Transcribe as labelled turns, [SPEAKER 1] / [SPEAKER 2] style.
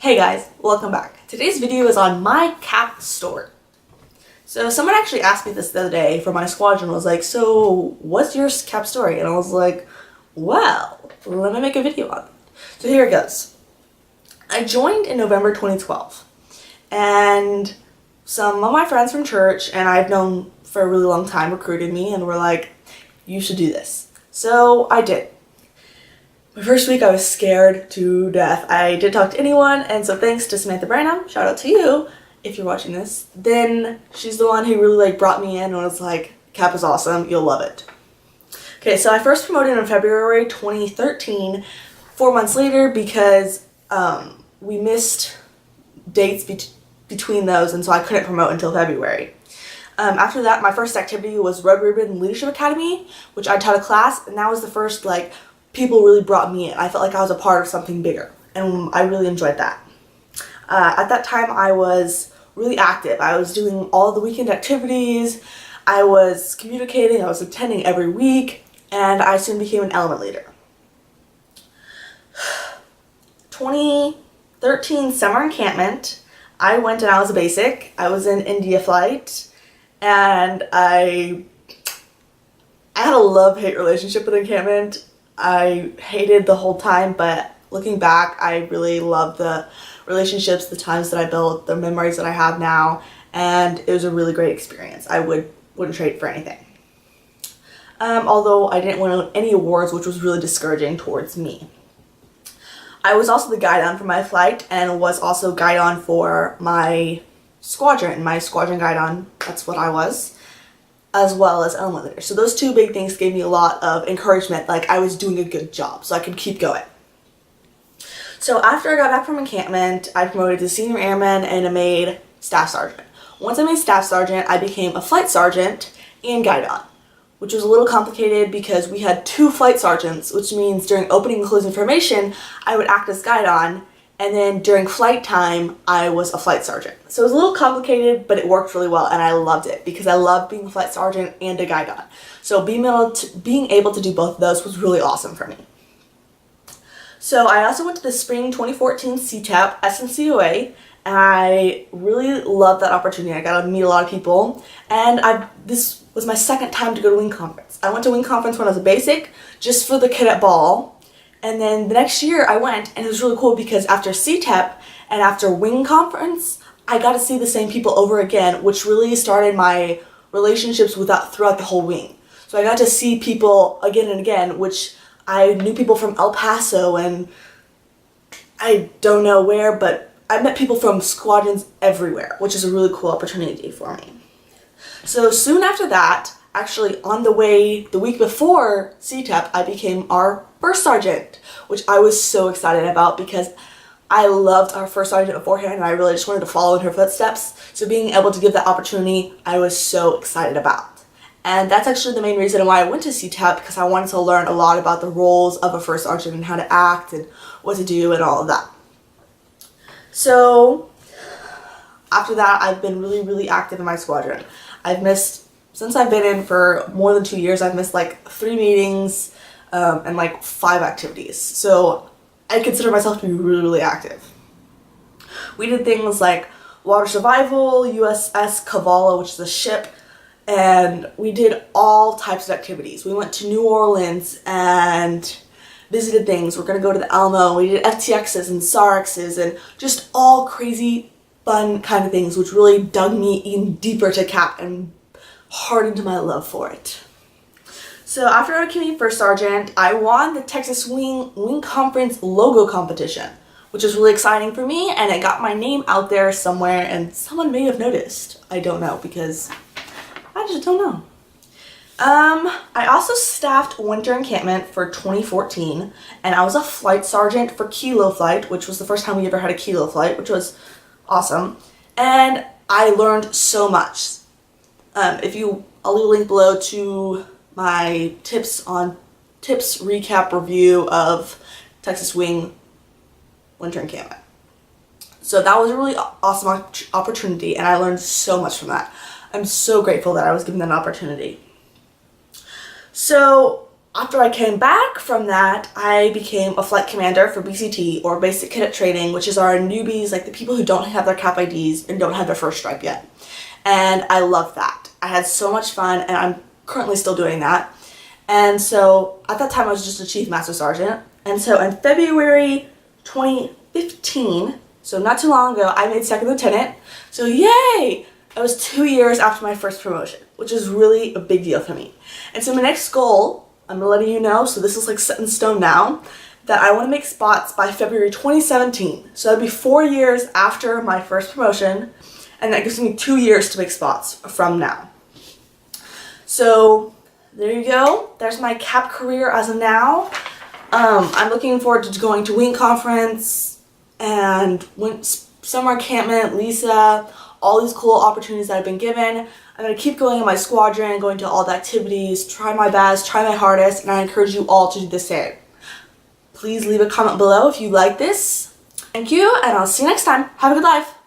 [SPEAKER 1] Hey guys, welcome back. Today's video is on my CAP story. So someone actually asked me this the other day for my squadron, was like, so what's your CAP story? And I was like, well, let me make a video on it. So here it goes. I joined in November 2012 and some of my friends from church and I've known for a really long time recruited me and were like, you should do this. So I did. My first week I was scared to death. I didn't talk to anyone, and so thanks to Samantha Branham, shout out to you if you're watching this. Then she's the one who really brought me in and was like, CAP is awesome, you'll love it. Okay, so I first promoted in February 2013, 4 months later, because we missed dates between those, and so I couldn't promote until February. After that, my first activity was Red Ribbon Leadership Academy, which I taught a class, and that was the first, people really brought me in. I felt like I was a part of something bigger, and I really enjoyed that. At that time, I was really active. I was doing all the weekend activities, I was communicating, I was attending every week, and I soon became an element leader. 2013 summer encampment, I went and I was a basic. I was in India flight, and I had a love-hate relationship with encampment. I hated the whole time, but looking back, I really love the relationships, the times that I built, the memories that I have now, and it was a really great experience. I wouldn't trade it for anything. Although I didn't win any awards, which was really discouraging towards me. I was also the guide-on for my flight and was also guide-on for my squadron guide-on, that's what I was, as well as element leader. So those two big things gave me a lot of encouragement, like I was doing a good job, so I could keep going. So after I got back from encampment, I promoted to senior airman and I made staff sergeant. Once I made staff sergeant, I became a flight sergeant and guide-on, which was a little complicated because we had two flight sergeants, which means during opening and closing formation, I would act as guide-on, and then during flight time, I was a flight sergeant. So it was a little complicated, but it worked really well, and I loved it because I love being a flight sergeant and a guide-on. So being able to do both of those was really awesome for me. So I also went to the spring 2014 CTAP SNCOA, and I really loved that opportunity. I got to meet a lot of people, and this was my second time to go to Wing Conference. I went to Wing Conference when I was a basic, just for the cadet ball. And then the next year I went, and it was really cool because after CTEP and after Wing Conference, I got to see the same people over again, which really started my relationships throughout the whole wing. So I got to see people again and again, which I knew people from El Paso and I don't know where, but I met people from squadrons everywhere, which is a really cool opportunity for me. So soon after that, actually on the week before CTEP, I became our first sergeant, which I was so excited about because I loved our first sergeant beforehand and I really just wanted to follow in her footsteps. So being able to give that opportunity, I was so excited about. And that's actually the main reason why I went to CTEP, because I wanted to learn a lot about the roles of a first sergeant and how to act and what to do and all of that. So after that, I've been really, really active in my squadron. Since I've been in for more than 2 years, I've missed 3 meetings and 5 activities. So I consider myself to be really, really active. We did things like water survival, USS Cavallo, which is a ship, and we did all types of activities. We went to New Orleans and visited things. We're going to go to the Alamo. We did FTXs and SARXs and just all crazy fun kind of things, which really dug me even deeper to CAP and hardened my love for it. So after I became first sergeant, I won the Texas Wing Conference logo competition, which is really exciting for me, and it got my name out there somewhere, and someone may have noticed. I don't know, because I just don't know. I also staffed winter encampment for 2014, and I was a flight sergeant for Kilo Flight, which was the first time we ever had a Kilo Flight, which was awesome, and I learned so much. I'll leave a link below to my tips recap review of Texas Wing winter encampment. So that was a really awesome opportunity, and I learned so much from that. I'm so grateful that I was given that opportunity. So after I came back from that, I became a flight commander for BCT, or Basic Cadet Training, which is our newbies, like the people who don't have their CAP IDs and don't have their first stripe yet. And I love that. I had so much fun, and I'm currently still doing that. And so at that time I was just a Chief Master Sergeant. And so in February 2015, so not too long ago, I made Second Lieutenant. So yay! It was 2 years after my first promotion, which is really a big deal for me. And so my next goal, I'm letting you know, so this is like set in stone now, that I want to make spots by February 2017. So that'd be 4 years after my first promotion, and that gives me 2 years to make spots from now. So there you go. There's my CAP career as of now. I'm looking forward to going to Wing Conference and summer encampment, Lisa, all these cool opportunities that I've been given. I'm going to keep going in my squadron, going to all the activities, try my best, try my hardest, and I encourage you all to do the same. Please leave a comment below if you like this. Thank you, and I'll see you next time. Have a good life.